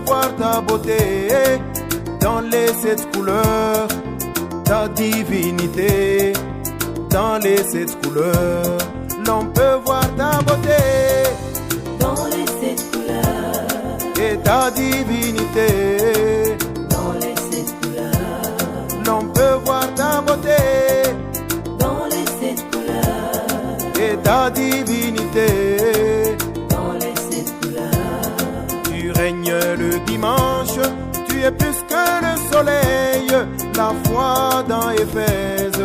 voir ta beauté dans les 7 couleurs, ta divinité dans les 7 couleurs. L'on peut voir ta beauté dans les 7 couleurs et ta divinité dans les 7 couleurs. L'on peut voir ta beauté dans les 7 couleurs et ta divinité dans les 7 couleurs. Tu règnes le dimanche, tu es plus que le soleil, la foi dans Éphèse,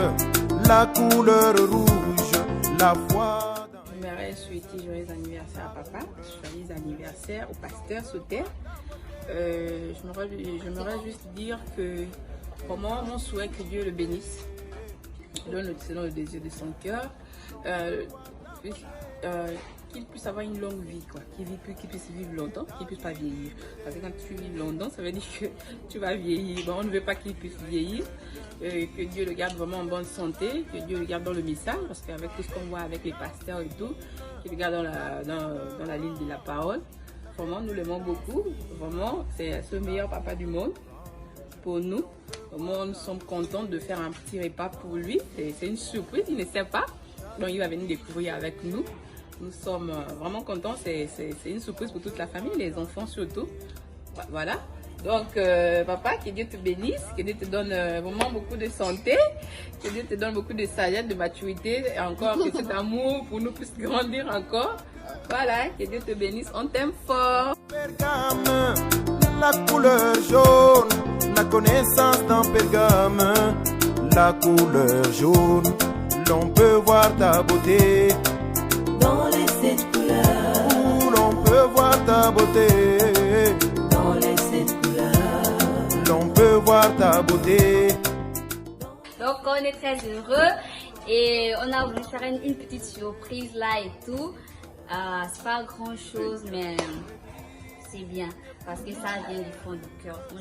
la couleur rouge, la foi dans... J'aimerais souhaiter joyeux anniversaire à papa, joyeux anniversaire au pasteur Sauter. J'aimerais juste dire que vraiment mon souhait que Dieu le bénisse, selon le désir de son cœur, qu'il puisse avoir une longue vie, quoi, qu'il puisse vivre longtemps, qu'il ne puisse pas vieillir. Parce que quand tu vis longtemps, ça veut dire que tu vas vieillir. Bon, on ne veut pas qu'il puisse vieillir, que Dieu le garde vraiment en bonne santé, que Dieu le garde dans le message, parce qu'avec tout ce qu'on voit avec les pasteurs et tout, qu'il le garde dans la ligne de la parole. Vraiment, nous l'aimons beaucoup. Vraiment, c'est le meilleur papa du monde pour nous. Vraiment, nous sommes contents de faire un petit repas pour lui. C'est une surprise, il ne sait pas. Donc, il va venir découvrir avec nous. Nous sommes vraiment contents. C'est une surprise pour toute la famille, les enfants surtout. Voilà. Donc, papa, que Dieu te bénisse, que Dieu te donne vraiment beaucoup de santé, que Dieu te donne beaucoup de sagesse, de maturité, et encore que cet amour pour nous puisse grandir encore. Voilà, que Dieu te bénisse, on t'aime fort. Pergame, la couleur jaune, la connaissance dans Pergame, la couleur jaune, l'on peut voir ta beauté dans les 7 couleurs, l'on peut voir ta beauté dans les 7 couleurs, l'on peut voir ta beauté. Donc on est très heureux et on a voulu faire une petite surprise là et tout. C'est pas grand chose mais c'est bien parce que ça vient du fond du cœur. On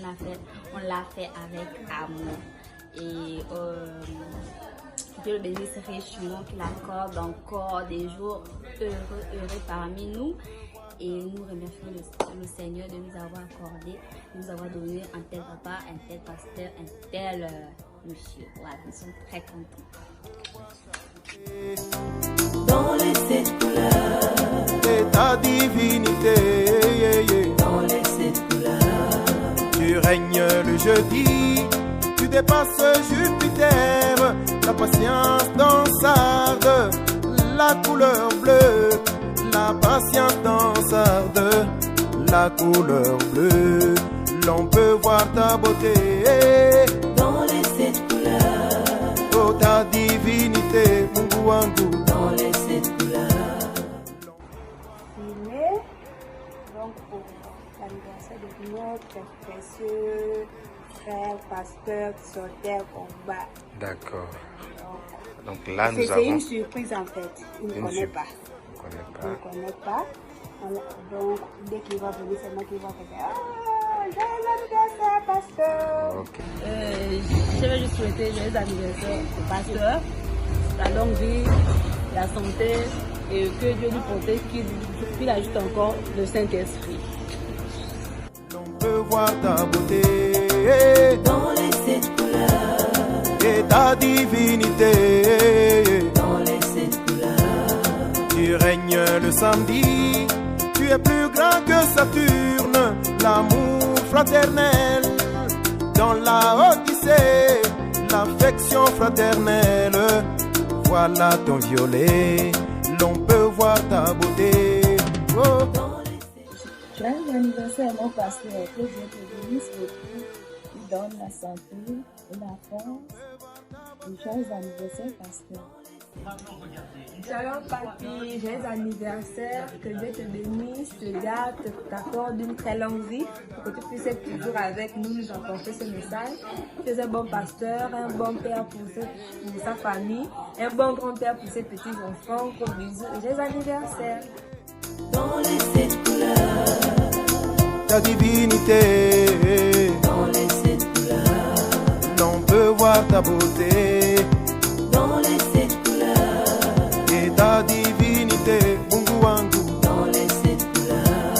l'a fait avec amour et Dieu le bénisse richement, qu'il accorde encore des jours heureux parmi nous. Et nous remercions le Seigneur de nous avoir accordé, de nous avoir donné un tel papa, un tel pasteur, un tel monsieur. Voilà, nous sommes très contents. dans les 7 couleurs Et ta divinité, dans les 7 couleurs. tu règnes le jeudi, tu dépasses Jupiter, la patience dans Sardes, la couleur bleue, la patience dans Sardes, la couleur bleue, l'on peut voir ta beauté dans les 7 couleurs, oh ta divinité, Mungu wangu, dans les 7 couleurs. Donc pour l'anniversaire de notre précieux frère pasteur Sauter Combat. D'accord. Donc là, nous C'est avons... une surprise en fait. Il ne connaît pas. Il ne connaît pas. Donc dès qu'il va venir, c'est moi qui va faire joyeux anniversaire pasteur. Ok. Je vais juste souhaiter joyeux anniversaire au pasteur, la longue vie, la santé et que Dieu lui protège, qu'il ajoute encore le Saint-Esprit. l'on peut voir ta beauté Dans les 7 couleurs, et ta divinité. dans les 7 couleurs, Tu règnes le samedi, tu es plus grand que Saturne, l'amour fraternel dans la Odyssée, l'affection fraternelle. Voilà ton violet, l'on peut voir ta beauté. Oh. dans les 7 Joyeux anniversaire mon pasteur, que Dieu te bénisse beaucoup, il donne la santé et la force. Et joyeux anniversaire pasteur. Shalom papi, joyeux anniversaire, que Dieu te bénisse, te garde, t'accorde une très longue vie, pour que tu puisses être toujours avec nous, nous apporter ce message. Tu es un bon pasteur, un bon père pour sa famille, un bon grand-père pour ses petits-enfants. Gros bisous et joyeux anniversaire. dans les 7 couleurs, Ta divinité, dans les 7 couleurs, l'on peut voir ta beauté dans les 7 couleurs, et ta divinité, Mungu wangu. dans les 7 couleurs,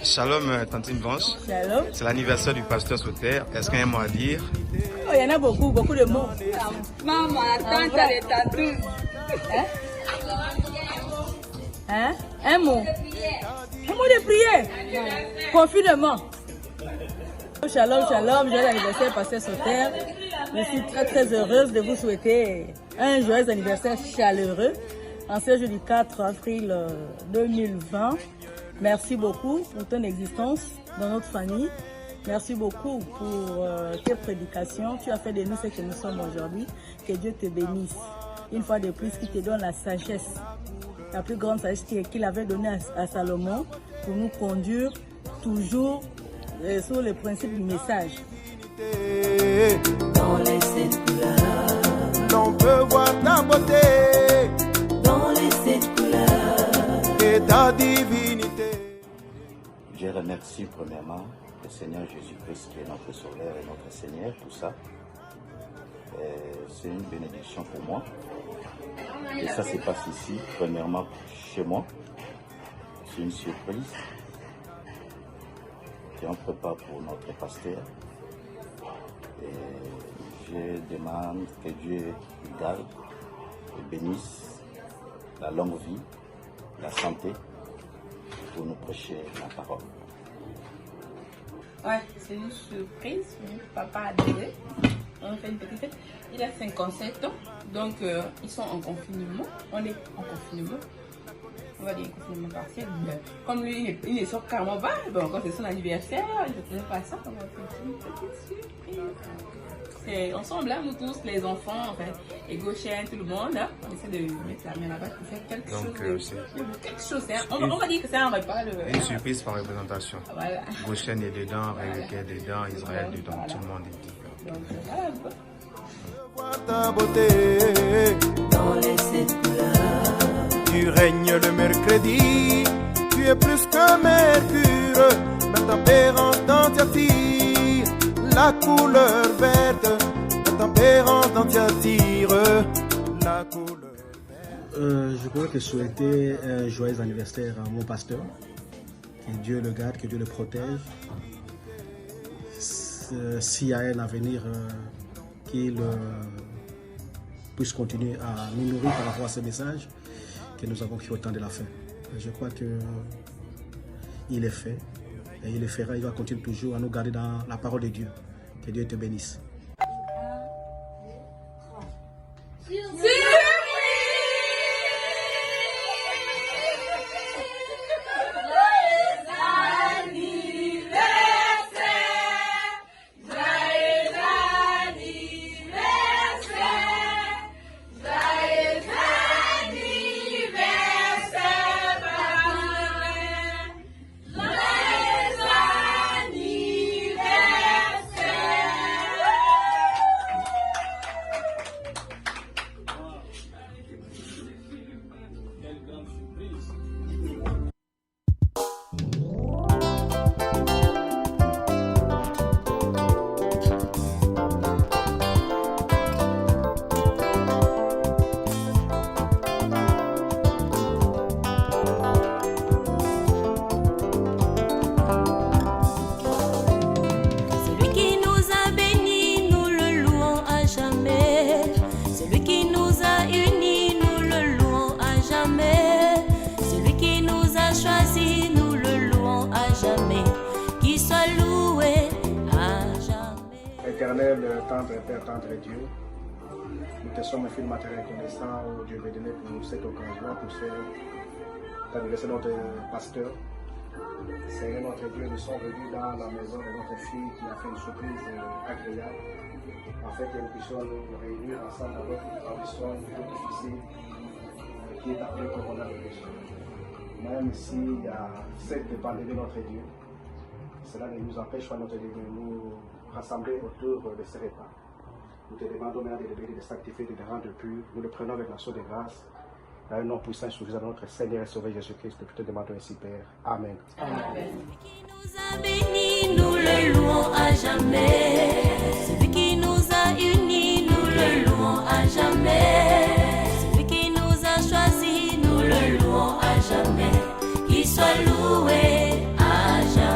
Shalom, Tantine Blanche. Shalom. C'est l'anniversaire du pasteur Sauter. Est-ce qu'il y a un mot à dire? Oh, il y en a beaucoup, beaucoup de mots. Maman, attends, t'as les tatous. Hein? Un mot. Un mot de prière. Confinement. Shalom, shalom, joyeux anniversaire, pasteur Sauter. Je suis très très heureuse de vous souhaiter un joyeux anniversaire chaleureux en ce jeudi 4 avril 2020. Merci beaucoup pour ton existence dans notre famille. Merci beaucoup pour tes prédications. Tu as fait de nous ce que nous sommes aujourd'hui. Que Dieu te bénisse. Une fois de plus, qu'il te donne la sagesse, la plus grande sagesse qu'il avait donnée à Salomon pour nous conduire toujours sur le principe du message. Dans les sept couleurs, L'on peut voir ta beauté dans les sept couleurs, et ta divinité. Je remercie premièrement le Seigneur Jésus-Christ qui est notre Sauveur et notre Seigneur, tout ça. C'est une bénédiction pour moi. Et ça se passe ici, premièrement chez moi. C'est une surprise qu'on prépare pour notre pasteur. Et je demande que Dieu garde et bénisse la longue vie, la santé, pour nous prêcher la parole. Ouais, c'est une surprise. Papa a donné. On fait une petite fête. Il a 57 ans. Donc, ils sont en confinement. On est en confinement. On va dire confinement partiel. Mais comme lui, il ne sort carrément pas. Bon, quand c'est son anniversaire, il ne faisait pas ça. On va faire une petite surprise. C'est ensemble, hein, nous tous, les enfants, enfin, et Gauchen, tout le monde, hein, on essaie de mettre la main là-bas pour faire quelque chose. Quelque chose, hein. On va dire que c'est un repas. Une surprise par représentation. Voilà. Goshen est dedans, Rebecca est dedans, Israël dedans, Voilà. tout le monde est dedans. Donc, voilà. Voir ta beauté, dans les sept couleurs, tu règnes le mercredi, tu es plus que Mercure, ma tempérance dans t'attire, la couleur verte, ta tempérance dans t'attire, la couleur verte. Je pourrais te souhaiter un joyeux anniversaire à mon pasteur. Que Dieu le garde, que Dieu le protège. S'il y a un avenir, qu'il puisse continuer à nous nourrir par rapport à ce message que nous avons fait au temps de la fin. Je crois qu'il est fait et il le fera. Il va continuer toujours à nous garder dans la parole de Dieu. Que Dieu te bénisse. celui qui nous a bénis, nous le louons à jamais. Celui qui nous a unis, nous le louons à jamais. Celui qui nous a choisis, nous le louons à jamais. Qu'il soit loué à jamais. Éternel, tendre Père, tendre Dieu, nous te sommes infiniment reconnaissants, oh Dieu béni, pour cette occasion, pour cet anniversaire de notre pasteur. Seigneur notre Dieu, nous sommes venus dans la maison de notre fille qui a fait une surprise agréable, afin que nous puissions nous réunir ensemble avec une tradition difficile qui est appelée coronavirus. Même s'il y a cette pandémie de notre Dieu, cela ne nous empêche pas notre Dieu de nous rassembler autour de ce repas. Nous te demandons maintenant de bénir, de sanctifier, de rendre pur. Nous le prenons avec l'action de grâce. Dans un nom puissant et suffisant de notre Seigneur et Sauveur Jésus-Christ, nous te demandons ainsi, Père. Amen. Qui nous a bénis, nous le louons à jamais. Celui qui nous a unis, nous le louons à jamais. Celui qui nous a choisis, nous le louons à jamais. Qu'il soit loué à jamais.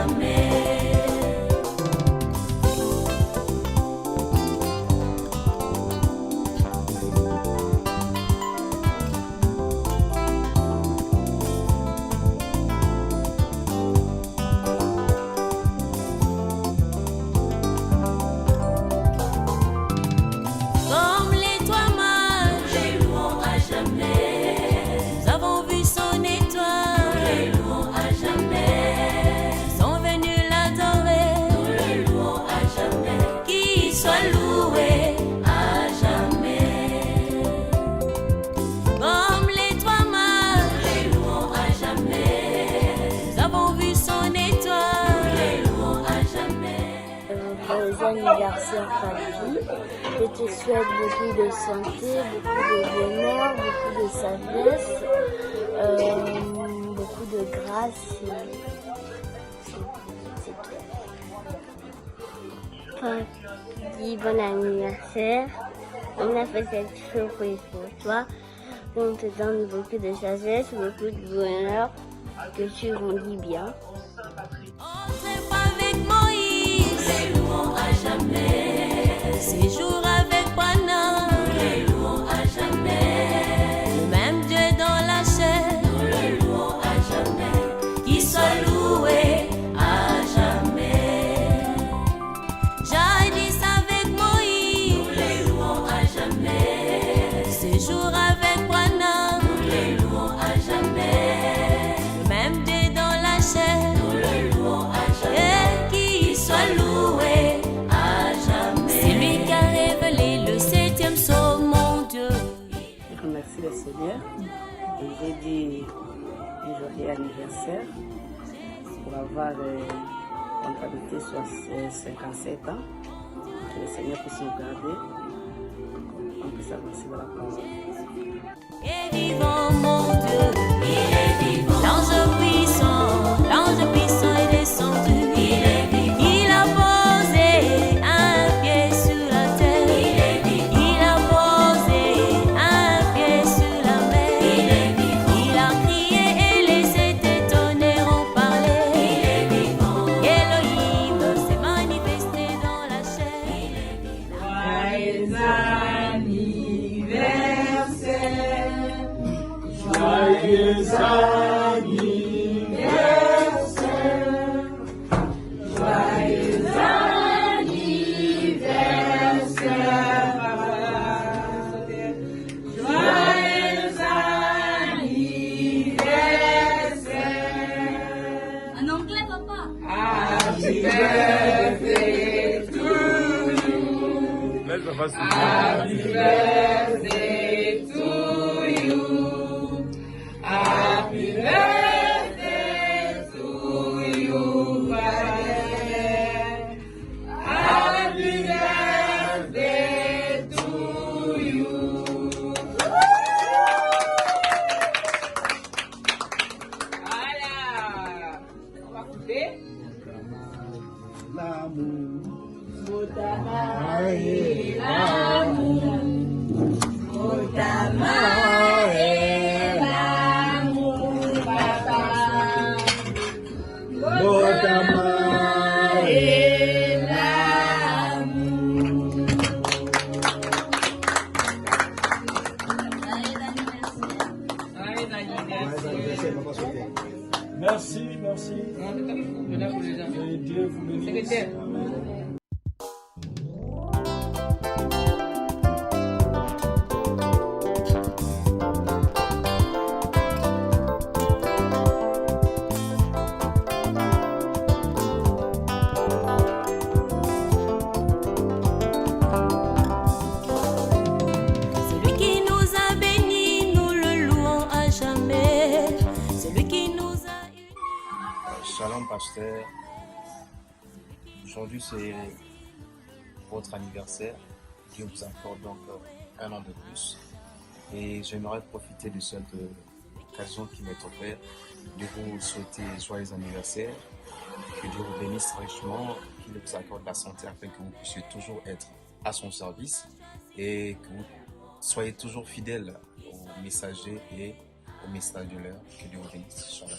anniversaire, Papi. Je te souhaite beaucoup de santé, beaucoup de bonheur, beaucoup de sagesse, beaucoup de grâce. Papi, bon anniversaire. On a fait cette surprise pour toi. On te donne beaucoup de sagesse, beaucoup de bonheur, que tu grandis bien. Avec Moïse, nous les louons à jamais. Séjour avec Pana, nous les louons à jamais. Le même Dieu dans la chair, nous le louons à jamais. Qu'il soit loué à jamais. Jadis avec Moïse, nous les louons à jamais. Séjour avec Pana, nous les louons à jamais. Le même Dieu dans la chair, nous le louons à jamais. Qu'il soit loué à jamais. C'est lui qui a révélé le 7e psaume, mon Dieu. Je remercie le Seigneur. Et j'ai dit un joyeux anniversaire pour avoir comptabilité sur 57 ans. Que le Seigneur puisse nous garder. On puisse avancer dans la parole. Et vivant, mon Dieu, il est vivant. L'ange puissant est descendu. Il est vivant. Il a posé un pied sur la terre. Il est vivant. Il a posé un pied sur la mer. Il est vivant. Il a crié et les étonnés ont parlé. Il est vivant. Elohim s'est manifesté dans la chair. Il est vivant. Joyeux anniversaire. Joyeux En anglais, papa. Happy birthday to you. Happy birthday to you. Happy birthday to you, Father. Happy birthday to you. Voilà. On va couper. Merci, merci. Et Dieu vous bénisse. Celui qui nous a bénis, nous le louons à jamais. Celui qui nous a unis. Shalom pasteur. Aujourd'hui c'est votre anniversaire. Dieu vous accorde donc un an de plus. Et j'aimerais profiter de cette occasion qui m'est offerte de vous souhaiter joyeux anniversaire. Que Dieu vous bénisse richement, qu'il vous accorde la santé afin que vous puissiez toujours être à son service et que vous soyez toujours fidèle aux messagers et au message de l'heure. Que Dieu vous bénisse. Shalom.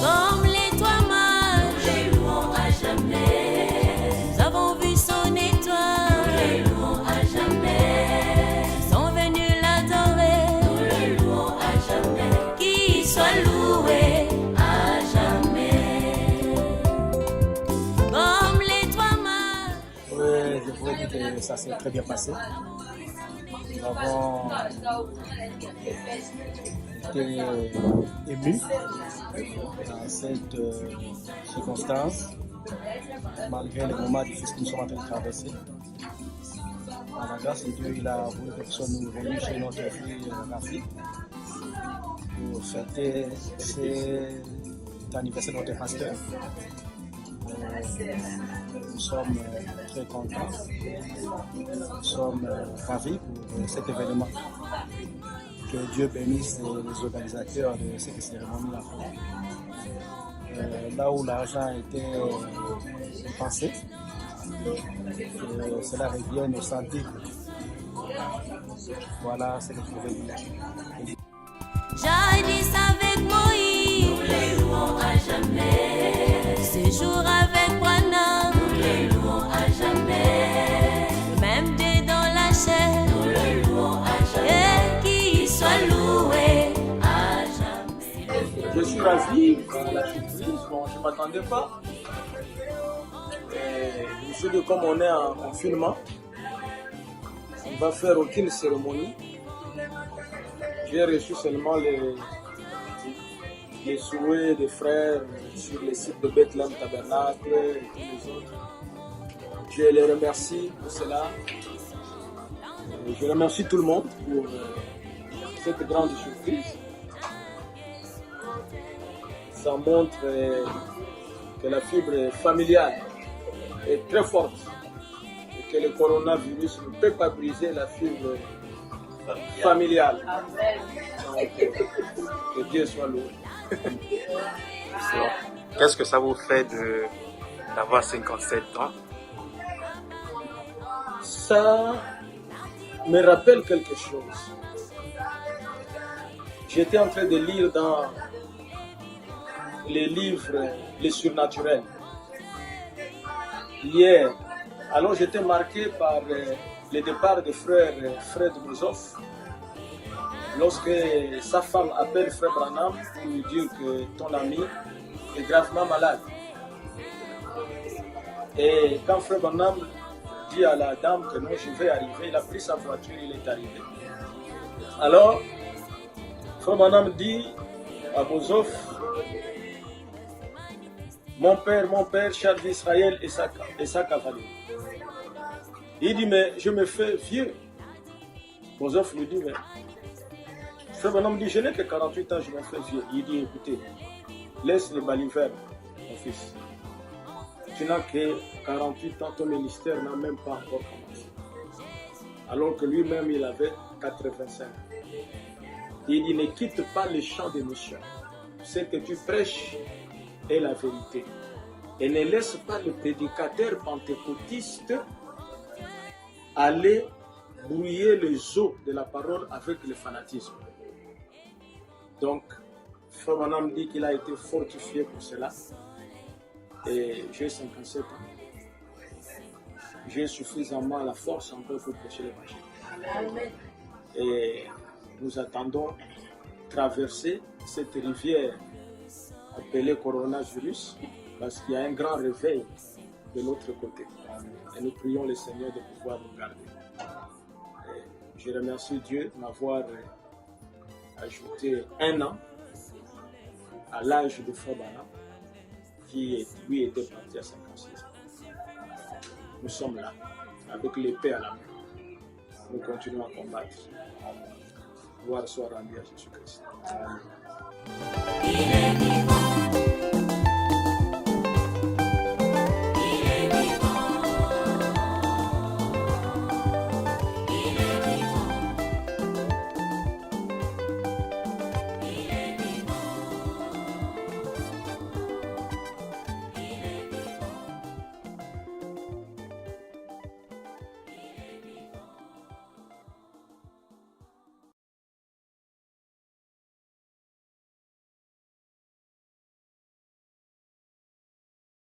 Comme l'étoile mâle, nous les louons à jamais. Nous avons vu son étoile, nous les louons à jamais. Ils sont venus l'adorer, nous le louons à jamais. Qu'il soit loué à jamais. Comme l'étoile mâle. Je pourrais dire que ça s'est très bien passé. Nous avons été émus dans cette circonstance, malgré les moments difficiles que nous sommes en train de traverser. Par la grâce de Dieu, il a voulu que nous soyons venus chez notre fille Rafi pour fêter cet anniversaire de notre pasteur. Nous sommes très contents, nous sommes ravis pour cet événement. Que Dieu bénisse les organisateurs de cette cérémonie-là. Là où l'argent a été dépensé, que cela revienne au santé. Voilà ce que je voulais dire. Jadis avec Moïse, nous les louons à jamais. Ce jour avec Branham, nous les louons à jamais. Même dès dans la chair, nous le louons à jamais. Et qu'il soit loué à jamais. Je suis ravi par la surprise, bon, je ne m'attendais pas. Je dis comme on est en confinement, on ne va faire aucune cérémonie. J'ai reçu seulement les souhaits des frères sur le site de Bethlehem Tabernacle et tous les autres. Je les remercie pour cela. Et je remercie tout le monde pour cette grande surprise. Ça montre que la fibre familiale est très forte et que le coronavirus ne peut pas briser la fibre familiale. Donc, que Dieu soit loué. Qu'est-ce que ça vous fait d'avoir 57 ans? Ça me rappelle quelque chose. J'étais en train de lire dans les livres Les Surnaturels hier. Alors j'étais marqué par le départ de frère Fred Mozoff, lorsque sa femme appelle frère Branham pour lui dire que ton ami est gravement malade. Et quand frère Branham dit à la dame que non, je vais arriver, il a pris sa voiture, il est arrivé. Alors, frère Branham dit à Mozoff, mon père, chef d'Israël et sa cavalerie. Il dit, mais je me fais vieux. Mozoff lui dit, mais frère Branham dit, je n'ai que 48 ans, je me fais vieux. Il dit, écoutez, laisse les balivernes, mon fils. Tu n'as que 48 ans, ton ministère n'a même pas encore commencé. Alors que lui-même, il avait 85 ans. Il dit, ne quitte pas le champ de mission. Ce que tu prêches est la vérité. Et ne laisse pas le prédicateur pentecôtiste aller brouiller les eaux de la parole avec le fanatisme. Donc, frère Branham dit qu'il a été fortifié pour cela. Et j'ai 57 ans. J'ai suffisamment la force encore pour prêcher l'évangile. Et nous attendons traverser cette rivière appelée coronavirus parce qu'il y a un grand réveil de l'autre côté. Et nous prions le Seigneur de pouvoir nous garder. Et je remercie Dieu de m'avoir ajouté 1 an à l'âge de Frère Branham, qui lui était parti à 56 ans. Nous sommes là, avec l'épée à la main. Nous continuons à combattre. Gloire soit rendue à Jésus-Christ. Amen.